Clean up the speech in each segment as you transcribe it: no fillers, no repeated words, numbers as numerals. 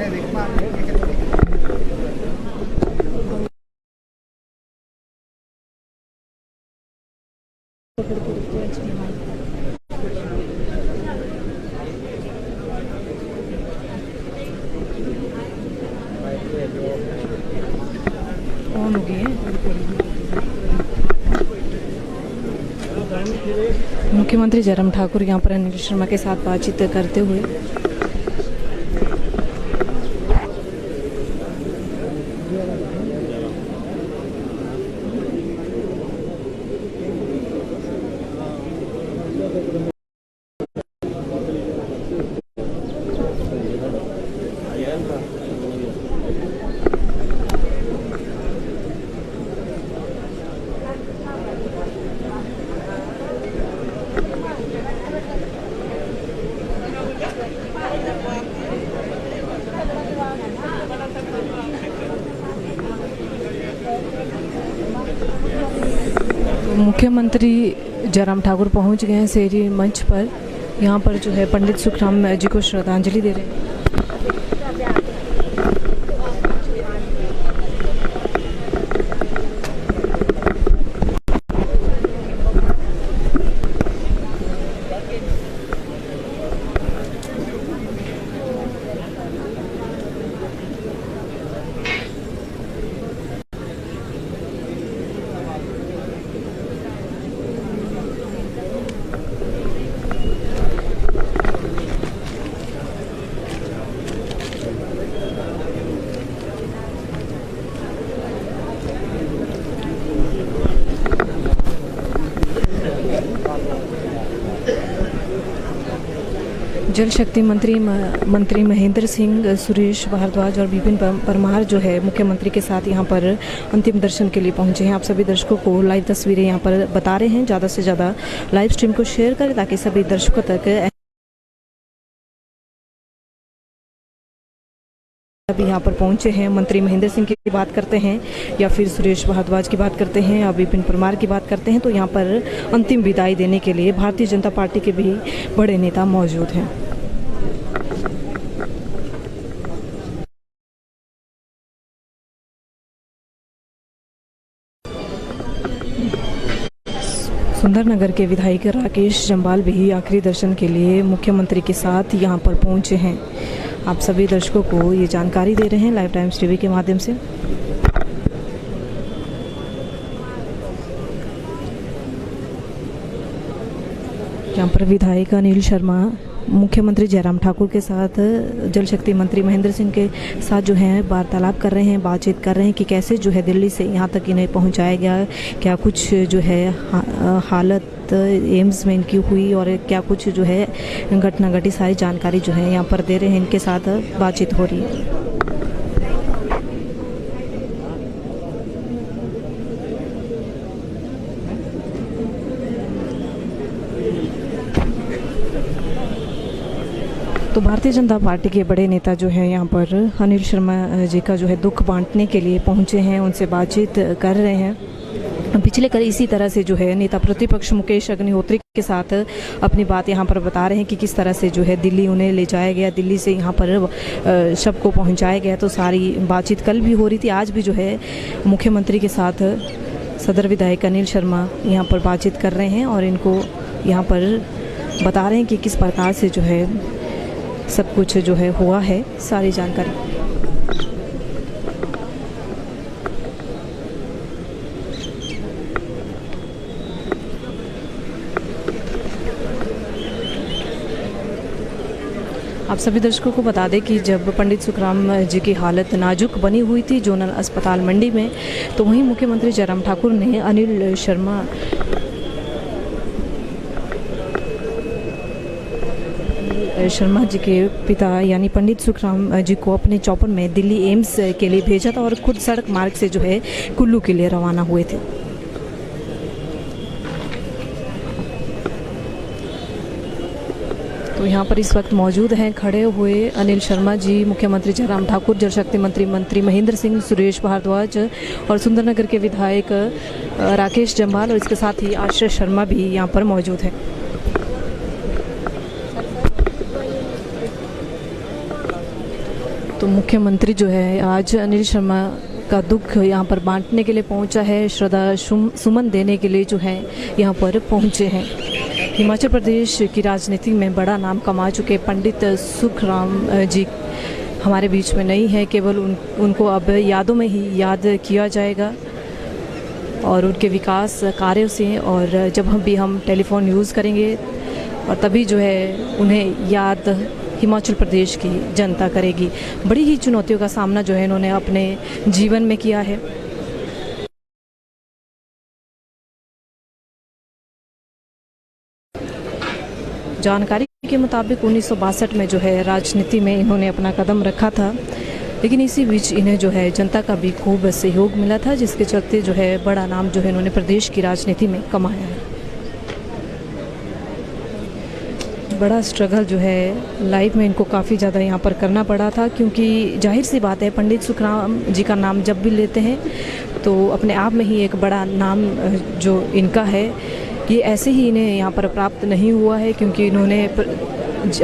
On हो गई है। मुख्यमंत्री जयराम ठाकुर यहाँ पर अनिल शर्मा के साथ बातचीत करते हुए। मुख्यमंत्री जयराम ठाकुर पहुंच गए हैं शहरी मंच पर। यहाँ पर जो है पंडित सुखराम जी को श्रद्धांजलि दे रहे हैं। जल शक्ति मंत्री महेंद्र सिंह, सुरेश भारद्वाज और विपिन परमार जो है मुख्यमंत्री के साथ यहाँ पर अंतिम दर्शन के लिए पहुंचे हैं। आप सभी दर्शकों को लाइव तस्वीरें यहाँ पर बता रहे हैं। ज़्यादा से ज़्यादा लाइव स्ट्रीम को शेयर करें ताकि सभी दर्शकों तक अभी यहाँ पर पहुंचे हैं। मंत्री महेंद्र सिंह की बात करते हैं या फिर सुरेश भारद्वाज की बात करते हैं या विपिन परमार की बात करते हैं, तो यहाँ पर अंतिम विदाई देने के लिए भारतीय जनता पार्टी के भी बड़े नेता मौजूद हैं। सुंदरनगर के विधायक राकेश जम्वाल भी आखिरी दर्शन के लिए मुख्यमंत्री के साथ यहाँ पर पहुँचे हैं। आप सभी दर्शकों को ये जानकारी दे रहे हैं लाइव टाइम्स टीवी के माध्यम से। यहाँ पर विधायक अनिल शर्मा मुख्यमंत्री जयराम ठाकुर के साथ जल शक्ति मंत्री महेंद्र सिंह के साथ जो है वार्तालाप कर रहे हैं, बातचीत कर रहे हैं कि कैसे जो है दिल्ली से यहाँ तक इन्हें पहुँचाया गया, क्या कुछ जो है हालत एम्स में इनकी हुई और क्या कुछ जो है घटना घटी, सारी जानकारी जो है यहाँ पर दे रहे हैं। इनके साथ बातचीत हो रही है। तो भारतीय जनता पार्टी के बड़े नेता जो है यहाँ पर अनिल शर्मा जी का जो है दुख बांटने के लिए पहुँचे हैं, उनसे बातचीत कर रहे हैं। पिछले कल इसी तरह से जो है नेता प्रतिपक्ष मुकेश अग्निहोत्री के साथ अपनी बात यहाँ पर बता रहे हैं कि किस तरह से जो है दिल्ली उन्हें ले जाया गया, दिल्ली से यहाँ पर शव को पहुँचाया गया। तो सारी बातचीत कल भी हो रही थी, आज भी जो है मुख्यमंत्री के साथ सदर विधायक अनिल शर्मा यहाँ पर बातचीत कर रहे हैं और इनको यहाँ पर बता रहे हैं कि किस प्रकार से जो है सब कुछ जो है हुआ है, सारी जानकारी। आप सभी दर्शकों को बता दें कि जब पंडित सुखराम जी की हालत नाजुक बनी हुई थी जोनल अस्पताल मंडी में, तो वहीं मुख्यमंत्री जयराम ठाकुर ने अनिल शर्मा जी के पिता यानी पंडित सुखराम जी को अपने चॉपर में दिल्ली एम्स के लिए भेजा था और खुद सड़क मार्ग से जो है कुल्लू के लिए रवाना हुए थे। तो यहाँ पर इस वक्त मौजूद हैं खड़े हुए अनिल शर्मा जी, मुख्यमंत्री जयराम ठाकुर, जल शक्ति मंत्री महेंद्र सिंह, सुरेश भारद्वाज और सुंदरनगर के विधायक राकेश जम्वाल और इसके साथ ही आश्रय शर्मा भी यहाँ पर मौजूद हैं। तो मुख्यमंत्री जो है आज अनिल शर्मा का दुख यहाँ पर बांटने के लिए पहुँचा है, श्रद्धा सुमन देने के लिए जो है यहाँ पर पहुँचे हैं। हिमाचल प्रदेश की राजनीति में बड़ा नाम कमा चुके पंडित सुखराम जी हमारे बीच में नहीं है, केवल उनको अब यादों में ही याद किया जाएगा और उनके विकास कार्यों से। और जब हम टेलीफोन यूज़ करेंगे और तभी जो है उन्हें याद हिमाचल प्रदेश की जनता करेगी। बड़ी ही चुनौतियों का सामना जो है इन्होंने अपने जीवन में किया है। जानकारी के मुताबिक 1962 में जो है राजनीति में इन्होंने अपना कदम रखा था, लेकिन इसी बीच इन्हें जो है जनता का भी खूब सहयोग मिला था, जिसके चलते जो है बड़ा नाम जो है इन्होंने प्रदेश की राजनीति में कमाया है। बड़ा स्ट्रगल जो है लाइफ में इनको काफ़ी ज़्यादा यहाँ पर करना पड़ा था, क्योंकि जाहिर सी बात है पंडित सुखराम जी का नाम जब भी लेते हैं तो अपने आप में ही एक बड़ा नाम जो इनका है ये ऐसे ही इन्हें यहाँ पर प्राप्त नहीं हुआ है, क्योंकि इन्होंने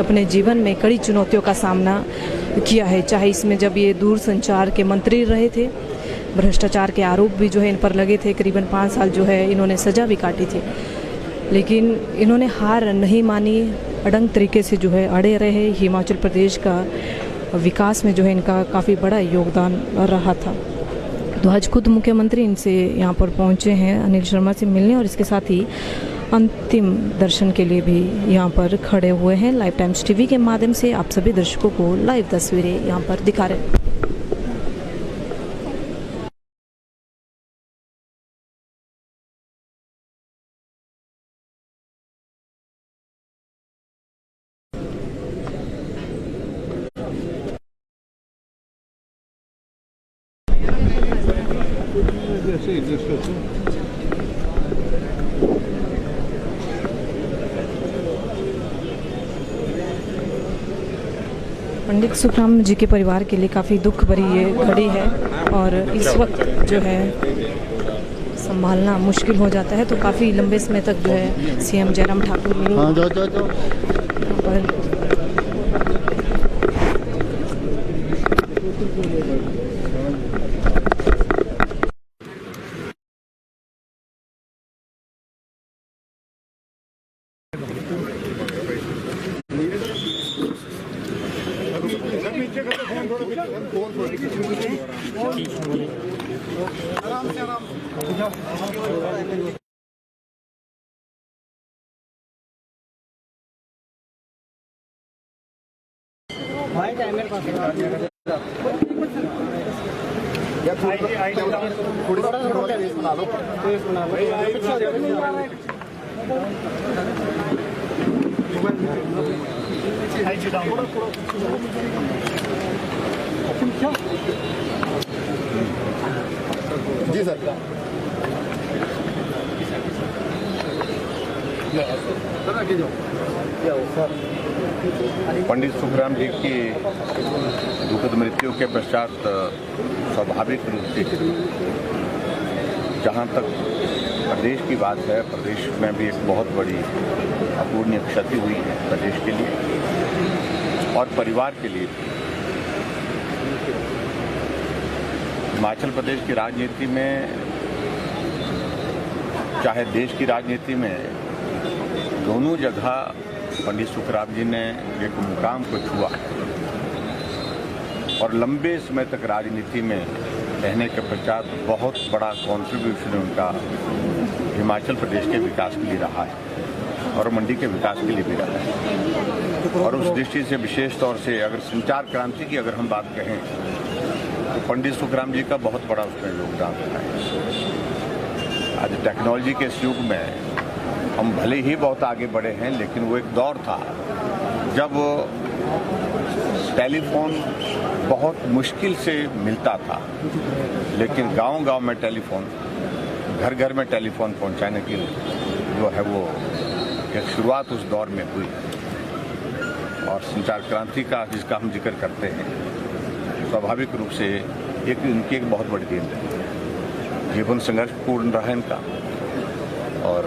अपने जीवन में कड़ी चुनौतियों का सामना किया है। चाहे इसमें जब ये दूरसंचार के मंत्री रहे थे, भ्रष्टाचार के आरोप भी जो है इन पर लगे थे, करीबन 5 साल जो है इन्होंने सज़ा भी काटी थी, लेकिन इन्होंने हार नहीं मानी, अड़ंग तरीके से जो है अड़े रहे। हिमाचल प्रदेश का विकास में जो है इनका काफ़ी बड़ा योगदान रहा था। तो आज खुद मुख्यमंत्री इनसे यहाँ पर पहुँचे हैं अनिल शर्मा से मिलने, और इसके साथ ही अंतिम दर्शन के लिए भी यहाँ पर खड़े हुए हैं। लाइव टाइम्स टीवी के माध्यम से आप सभी दर्शकों को लाइव तस्वीरें यहाँ पर दिखा रहे हैं। पंडित सुखराम जी के परिवार के लिए काफ़ी दुख भरी ये घड़ी है, और इस वक्त जो है संभालना मुश्किल हो जाता है। तो काफ़ी लंबे समय तक जो है सीएम जयराम ठाकुर पर जी सर। पंडित सुखराम जी की दुखद मृत्यु के पश्चात स्वाभाविक रूप से जहाँ तक प्रदेश की बात है, प्रदेश में भी एक बहुत बड़ी अपूर्णीय क्षति हुई है प्रदेश के लिए और परिवार के लिए। हिमाचल प्रदेश की राजनीति में, चाहे देश की राजनीति में, दोनों जगह पंडित सुखराम जी ने एक मुकाम को छुआ और लंबे समय तक राजनीति में रहने के पश्चात बहुत बड़ा कंट्रीब्यूशन उनका हिमाचल प्रदेश के विकास के लिए रहा है और मंडी के विकास के लिए भी रहा है। और उस दृष्टि से विशेष तौर से अगर संचार क्रांति की अगर हम बात कहें तो पंडित सुखराम जी का बहुत बड़ा उसमें योगदान रहा है। आज टेक्नोलॉजी के इस युग में हम भले ही बहुत आगे बढ़े हैं, लेकिन वो एक दौर था जब टेलीफोन बहुत मुश्किल से मिलता था, लेकिन गांव-गांव में टेलीफोन, घर-घर में टेलीफोन पहुंचाने की जो है वो एक शुरुआत उस दौर में हुई। और संचार क्रांति का जिसका हम जिक्र करते हैं, स्वाभाविक रूप से एक इनकी एक बहुत बड़ी देन है। जीवन संघर्षपूर्ण रहा इनका और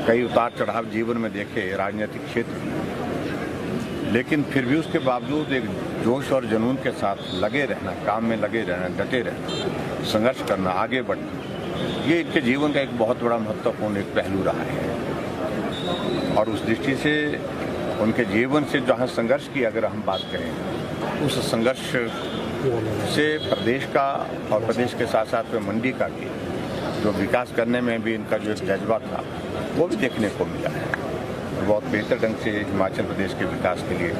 कई उतार चढ़ाव जीवन में देखे राजनीतिक क्षेत्र में, लेकिन फिर भी उसके बावजूद एक जोश और जुनून के साथ लगे रहना, काम में लगे रहना, डटे रहना, संघर्ष करना, आगे बढ़ना, ये इनके जीवन का एक बहुत बड़ा महत्वपूर्ण एक पहलू रहा है। और उस दृष्टि से उनके जीवन से जहाँ संघर्ष की अगर हम बात करें, उस संघर्ष से प्रदेश का और प्रदेश के साथ साथ में मंडी का भी जो विकास करने में भी इनका जो एक जज्बा था वो भी देखने को मिला है। बहुत बेहतर ढंग से हिमाचल प्रदेश के विकास के लिए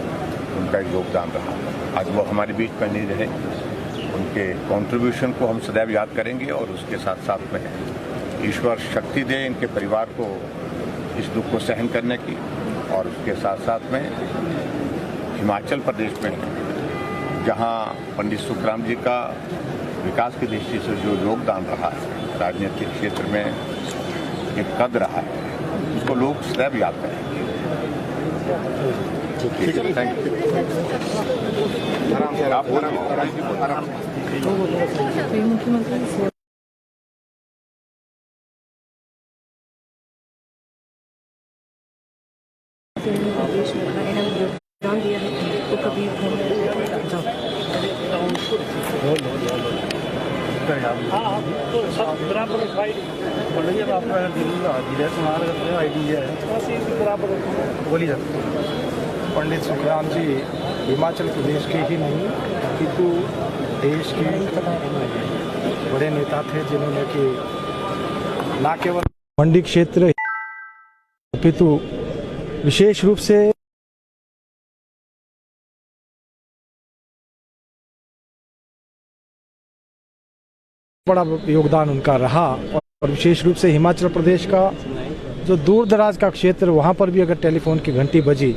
उनका योगदान रहा। आज वो हमारे बीच में नहीं रहे, उनके कंट्रीब्यूशन को हम सदैव याद करेंगे और उसके साथ साथ में ईश्वर शक्ति दे इनके परिवार को इस दुख को सहन करने की, और उसके साथ साथ में हिमाचल प्रदेश में जहां पंडित सुखराम जी का विकास की दृष्टि से जो योगदान रहा है, राजनीतिक क्षेत्र में एक कद रहा है, उसको लोग सदैव याद करेंगे। ठीक है, थैंक यू। मुख्यमंत्री देश में अपना अहम योगदान दिया है, तो कभी पंडित सुखराम जी हिमाचल प्रदेश के ही नहीं किंतु देश के बड़े नेता थे, जिन्होंने कि न केवल मंडी क्षेत्र अपितु विशेष रूप से बड़ा योगदान उनका रहा। और विशेष रूप से हिमाचल प्रदेश का जो दूर दराज का क्षेत्र, वहाँ पर भी अगर टेलीफोन की घंटी बजी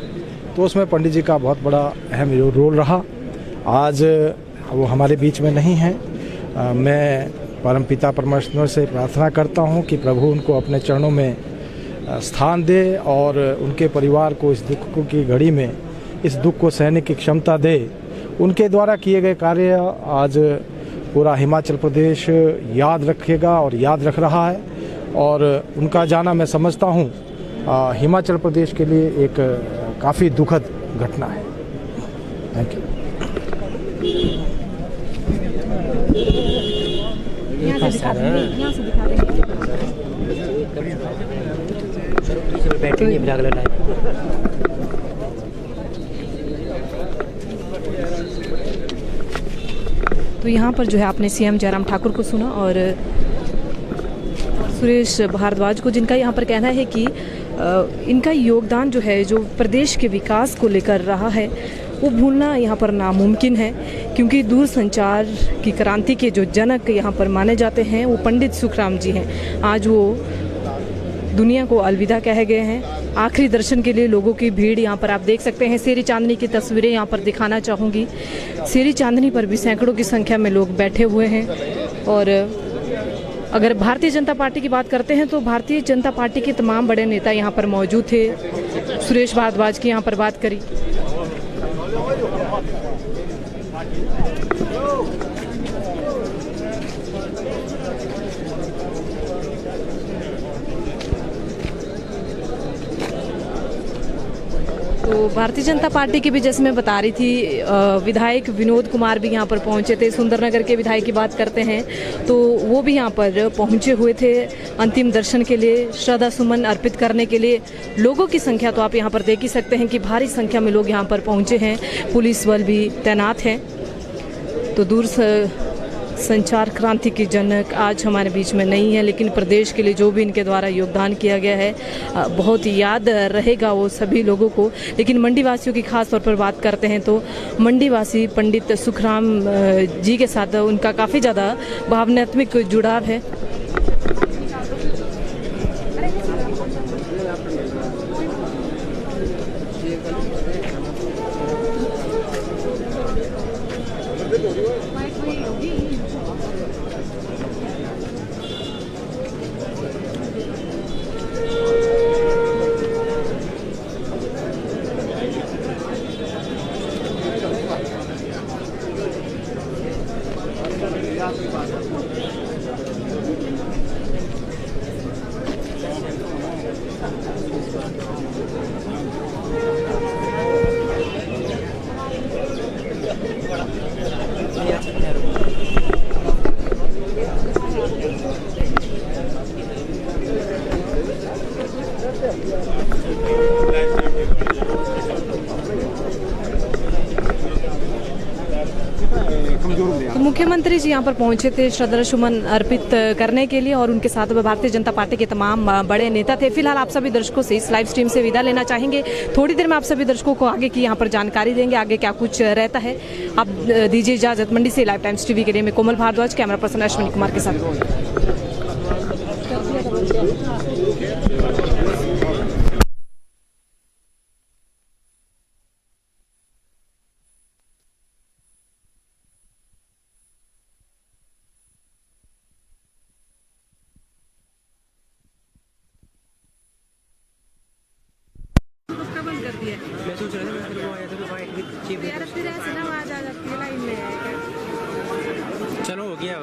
तो उसमें पंडित जी का बहुत बड़ा अहम रोल रहा। आज वो हमारे बीच में नहीं हैं। मैं परमपिता परमेश्वर से प्रार्थना करता हूँ कि प्रभु उनको अपने चरणों में स्थान दे और उनके परिवार को इस दुख की घड़ी में इस दुख को सहने की क्षमता दे। उनके द्वारा किए गए कार्य आज पूरा हिमाचल प्रदेश याद रखेगा और याद रख रहा है, और उनका जाना मैं समझता हूँ हिमाचल प्रदेश के लिए एक काफ़ी दुखद घटना है। Thank you. तो यहाँ पर जो है आपने सीएम जयराम ठाकुर को सुना और सुरेश भारद्वाज को, जिनका यहाँ पर कहना है कि इनका योगदान जो है, जो प्रदेश के विकास को लेकर रहा है, वो भूलना यहाँ पर नामुमकिन है, क्योंकि दूरसंचार की क्रांति के जो जनक यहाँ पर माने जाते हैं वो पंडित सुखराम जी हैं। आज वो दुनिया को अलविदा कहे गए हैं। आखिरी दर्शन के लिए लोगों की भीड़ यहाँ पर आप देख सकते हैं। सेरी चांदनी की तस्वीरें यहाँ पर दिखाना चाहूँगी। सेरी चांदनी पर भी सैकड़ों की संख्या में लोग बैठे हुए हैं। और अगर भारतीय जनता पार्टी की बात करते हैं तो भारतीय जनता पार्टी के तमाम बड़े नेता यहाँ पर मौजूद थे। सुरेश भारद्वाज की यहाँ पर बात करी। तो भारतीय जनता पार्टी की भी, जैसे मैं बता रही थी, विधायक विनोद कुमार भी यहाँ पर पहुँचे थे। सुंदरनगर के विधायक की बात करते हैं तो वो भी यहाँ पर पहुँचे हुए थे अंतिम दर्शन के लिए, श्रद्धा सुमन अर्पित करने के लिए। लोगों की संख्या तो आप यहाँ पर देख ही सकते हैं कि भारी संख्या में लोग यहाँ पर पहुँचे हैं। पुलिस बल भी तैनात है। तो दूर संचार क्रांति की जनक आज हमारे बीच में नहीं है, लेकिन प्रदेश के लिए जो भी इनके द्वारा योगदान किया गया है बहुत याद रहेगा वो सभी लोगों को। लेकिन मंडी वासियों की खास तौर पर बात करते हैं तो मंडी वासी पंडित सुखराम जी के साथ उनका काफ़ी ज़्यादा भावनात्मक जुड़ाव है। मुख्यमंत्री जी यहाँ पर पहुंचे थे श्रद्धा सुमन अर्पित करने के लिए और उनके साथ भारतीय जनता पार्टी के तमाम बड़े नेता थे। फिलहाल आप सभी दर्शकों से इस लाइव स्ट्रीम से विदा लेना चाहेंगे। थोड़ी देर में आप सभी दर्शकों को आगे की यहाँ पर जानकारी देंगे, आगे क्या कुछ रहता है। आप दीजिए इजाजत। मंडी से लाइव टाइम्स टीवी के लिए मैं कोमल भारद्वाज, कैमरा पर्सन अश्विनी कुमार के साथ। मैं सोच रहा था मैं फिर वो आया था तो वाइट विद चीप। फिर ऐसे ना आवाज आ जाती है लाइन में। चलो हो गया